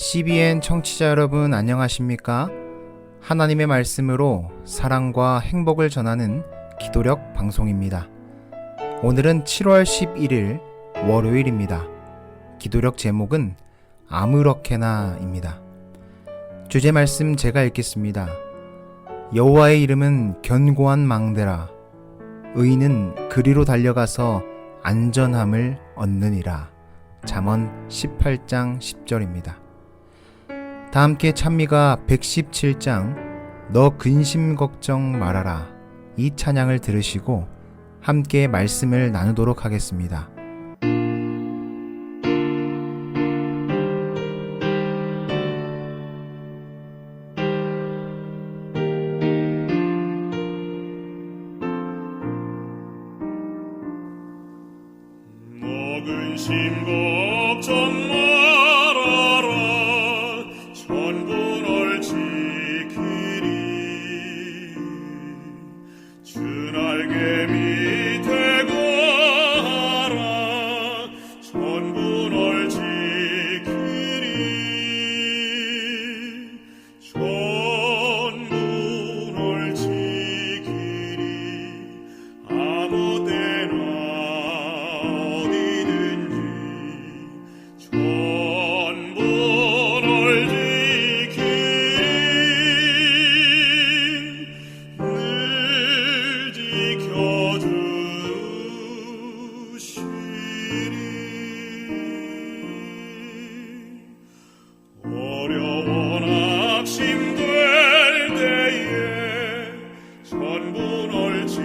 CBN 청취자 여러분 안녕하십니까? 하나님의 말씀으로 사랑과 행복을 전하는 기도력 방송입니다. 오늘은 7월 11일 월요일입니다. 기도력 제목은 아무렇게나입니다. 주제 말씀 제가 읽겠습니다. 여호와의 이름은 견고한 망대라. 의인은 그리로 달려가서 안전함을 얻느니라. 잠언 18장 10절입니다. 다 함께 찬미가 117장 너 근심 걱정 말아라 이 찬양을 들으시고 함께 말씀을 나누도록 하겠습니다. 너 근심 걱정 말아라 전부 널 지키리 주 날개 밑에 거하라 전부 널 지키리 전부 널 지키리 아무 때나 전부 널 지키리 늘 지켜주시리 어려워 낙심될 때에 전부 널 지키리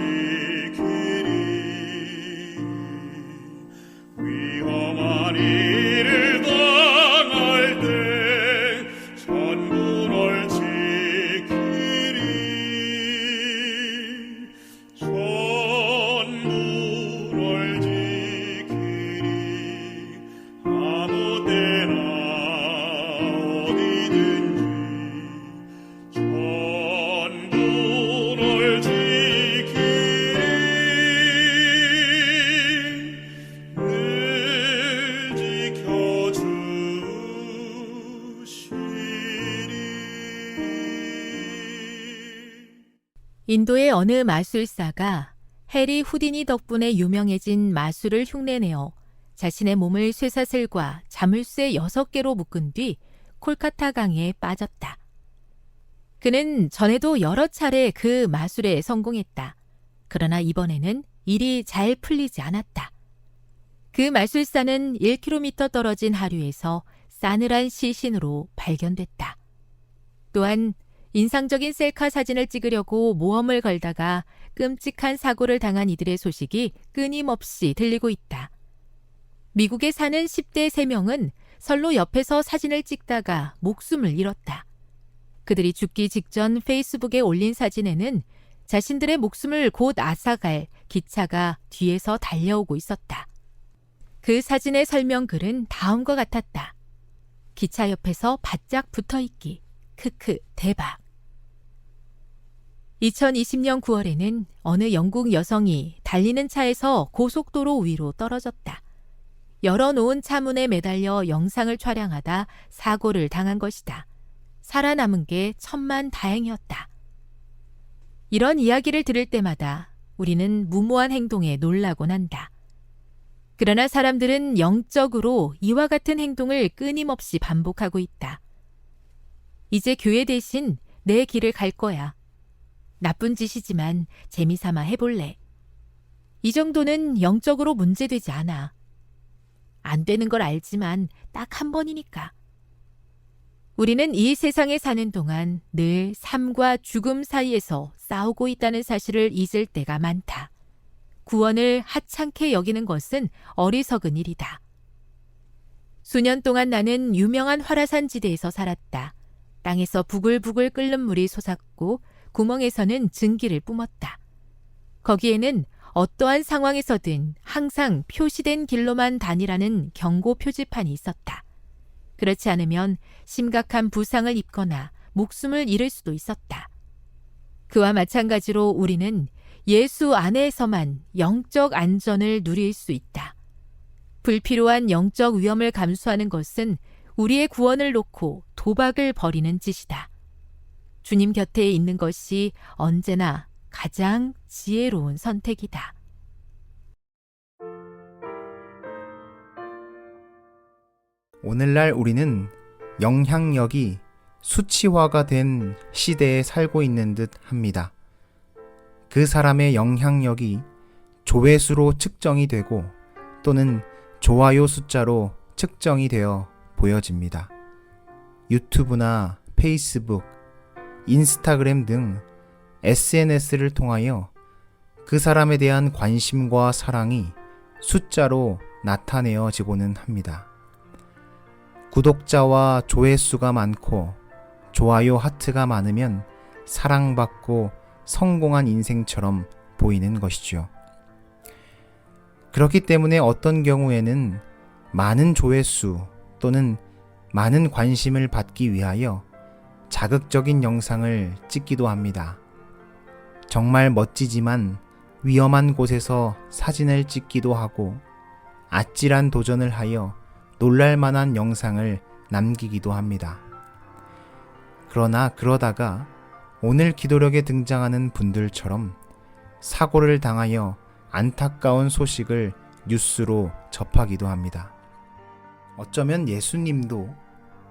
위험한 일을 당할 때 전부 널 지키리 전부 널 지키리 아무 때나 어디든지 전부 널 지키리 늘 지켜주시리. 인도의 어느 마술사가 해리 후디니 덕분에 유명해진 마술을 흉내내어 자신의 몸을 쇠사슬과 자물쇠 6개로 묶은 뒤 콜카타 강에 빠졌다. 그는 전에도 여러 차례 그 마술에 성공했다. 그러나 이번에는 일이 잘 풀리지 않았다. 그 마술사는 1km 떨어진 하류에서 싸늘한 시신으로 발견됐다. 또한 인상적인 셀카 사진을 찍으려고 모험을 걸다가 끔찍한 사고를 당한 이들의 소식이 끊임없이 들리고 있다. 미국에 사는 10대 3명은 선로 옆에서 사진을 찍다가 목숨을 잃었다. 그들이 죽기 직전 페이스북에 올린 사진에는 자신들의 목숨을 곧 앗아갈 기차가 뒤에서 달려오고 있었다. 그 사진의 설명글은 다음과 같았다. 기차 옆에서 바짝 붙어있기. 크크 대박. 2020년 9월에는 어느 영국 여성이 달리는 차에서 고속도로 위로 떨어졌다. 열어놓은 차문에 매달려 영상을 촬영하다 사고를 당한 것이다. 살아남은 게 천만다행이었다. 이런 이야기를 들을 때마다 우리는 무모한 행동에 놀라곤 한다. 그러나 사람들은 영적으로 이와 같은 행동을 끊임없이 반복하고 있다. 이제 교회 대신 내 길을 갈 거야. 나쁜 짓이지만 재미삼아 해볼래. 이 정도는 영적으로 문제되지 않아. 안 되는 걸 알지만 딱 한 번이니까. 우리는 이 세상에 사는 동안 늘 삶과 죽음 사이에서 싸우고 있다는 사실을 잊을 때가 많다. 구원을 하찮게 여기는 것은 어리석은 일이다. 수년 동안 나는 유명한 화라산 지대에서 살았다. 땅에서 부글부글 끓는 물이 솟았고 구멍에서는 증기를 뿜었다. 거기에는 어떠한 상황에서든 항상 표시된 길로만 다니라는 경고 표지판이 있었다. 그렇지 않으면 심각한 부상을 입거나 목숨을 잃을 수도 있었다. 그와 마찬가지로 우리는 예수 안에서만 영적 안전을 누릴 수 있다. 불필요한 영적 위험을 감수하는 것은 우리의 구원을 놓고 도박을 벌이는 짓이다. 주님 곁에 있는 것이 언제나 가장 지혜로운 선택이다. 오늘날 우리는 영향력이 수치화가 된 시대에 살고 있는 듯 합니다. 그 사람의 영향력이 조회수로 측정이 되고 또는 좋아요 숫자로 측정이 되어 보여집니다. 유튜브나 페이스북, 인스타그램 등 SNS를 통하여 그 사람에 대한 관심과 사랑이 숫자로 나타내어지고는 합니다. 구독자와 조회수가 많고 좋아요 하트가 많으면 사랑받고 성공한 인생처럼 보이는 것이죠. 그렇기 때문에 어떤 경우에는 많은 조회수 또는 많은 관심을 받기 위하여 자극적인 영상을 찍기도 합니다. 정말 멋지지만 위험한 곳에서 사진을 찍기도 하고 아찔한 도전을 하여 놀랄만한 영상을 남기기도 합니다. 그러나 그러다가 오늘 기도력에 등장하는 분들처럼 사고를 당하여 안타까운 소식을 뉴스로 접하기도 합니다. 어쩌면 예수님도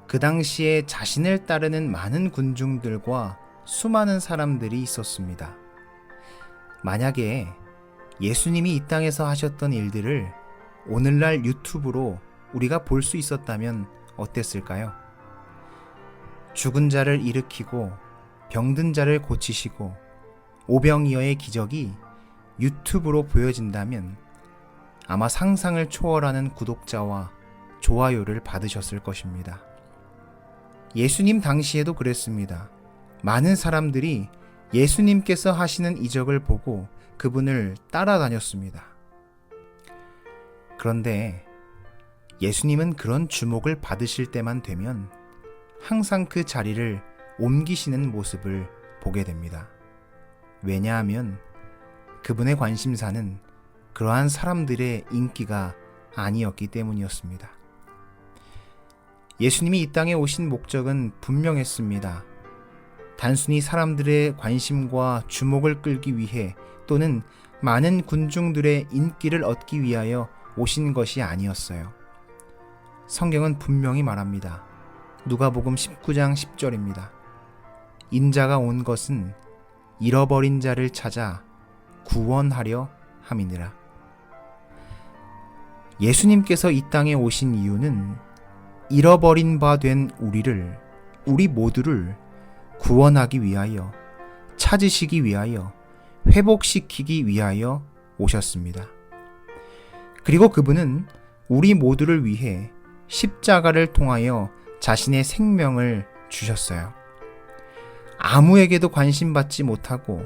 그 당시에 자신을 따르는 많은 군중들과 수많은 사람들이 있었습니다. 만약에 예수님이 이 땅에서 하셨던 일들을 오늘날 유튜브로 우리가 볼 수 있었다면 어땠을까요? 죽은 자를 일으키고 병든 자를 고치시고 오병이어의 기적이 유튜브로 보여진다면 아마 상상을 초월하는 구독자와 좋아요를 받으셨을 것입니다. 예수님 당시에도 그랬습니다. 많은 사람들이 예수님께서 하시는 이적을 보고 그분을 따라다녔습니다. 그런데 예수님은 그런 주목을 받으실 때만 되면 항상 그 자리를 옮기시는 모습을 보게 됩니다. 왜냐하면 그분의 관심사는 그러한 사람들의 인기가 아니었기 때문이었습니다. 예수님이 이 땅에 오신 목적은 분명했습니다. 단순히 사람들의 관심과 주목을 끌기 위해 또는 많은 군중들의 인기를 얻기 위하여 오신 것이 아니었어요. 성경은 분명히 말합니다. 누가복음 19장 10절입니다. 인자가 온 것은 잃어버린 자를 찾아 구원하려 함이니라. 예수님께서 이 땅에 오신 이유는 잃어버린 바 된 우리 모두를 구원하기 위하여, 찾으시기 위하여, 회복시키기 위하여 오셨습니다. 그리고 그분은 우리 모두를 위해 십자가를 통하여 자신의 생명을 주셨어요. 아무에게도 관심받지 못하고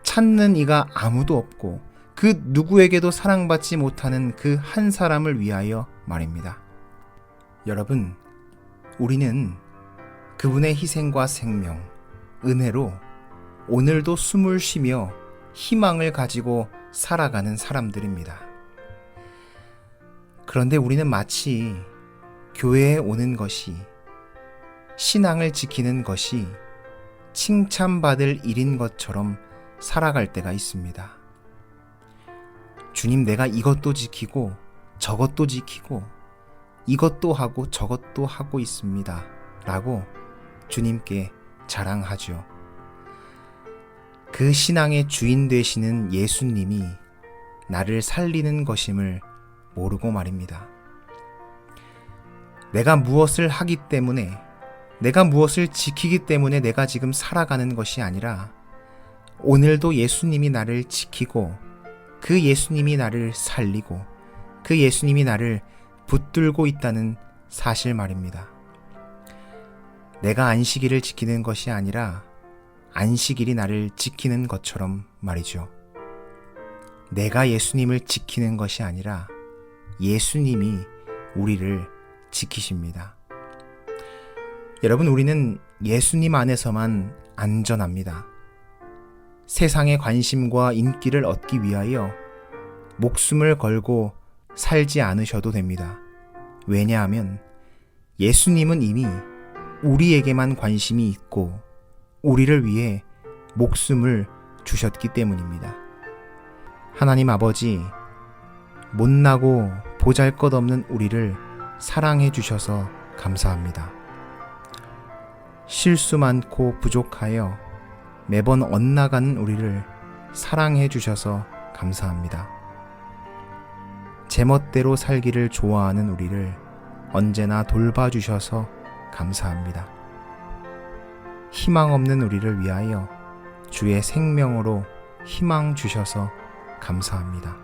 찾는 이가 아무도 없고 그 누구에게도 사랑받지 못하는 그 한 사람을 위하여 말입니다. 여러분, 우리는 그분의 희생과 생명, 은혜로 오늘도 숨을 쉬며 희망을 가지고 살아가는 사람들입니다. 그런데 우리는 마치 교회에 오는 것이, 신앙을 지키는 것이 칭찬받을 일인 것처럼 살아갈 때가 있습니다. 주님, 내가 이것도 지키고 저것도 지키고 이것도 하고 저것도 하고 있습니다 라고 주님께 자랑하죠. 그 신앙의 주인 되시는 예수님이 나를 살리는 것임을 모르고 말입니다. 내가 무엇을 하기 때문에, 내가 무엇을 지키기 때문에 내가 지금 살아가는 것이 아니라 오늘도 예수님이 나를 지키고 그 예수님이 나를 살리고 그 예수님이 나를 붙들고 있다는 사실 말입니다. 내가 안식일을 지키는 것이 아니라 안식일이 나를 지키는 것처럼 말이죠. 내가 예수님을 지키는 것이 아니라 예수님이 우리를 지키십니다. 여러분, 우리는 예수님 안에서만 안전합니다. 세상의 관심과 인기를 얻기 위하여 목숨을 걸고 살지 않으셔도 됩니다. 왜냐하면 예수님은 이미 우리에게만 관심이 있고 우리를 위해 목숨을 주셨기 때문입니다. 하나님 아버지, 못나고 보잘것없는 우리를 사랑해 주셔서 감사합니다. 실수 많고 부족하여 매번 엇나가는 우리를 사랑해 주셔서 감사합니다. 제멋대로 살기를 좋아하는 우리를 언제나 돌봐주셔서 감사합니다. 희망 없는 우리를 위하여 주의 생명으로 희망 주셔서 감사합니다.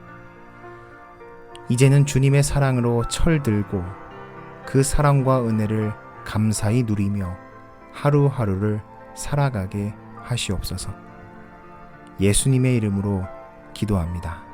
이제는 주님의 사랑으로 철들고 그 사랑과 은혜를 감사히 누리며 하루하루를 살아가게 하시옵소서. 예수님의 이름으로 기도합니다.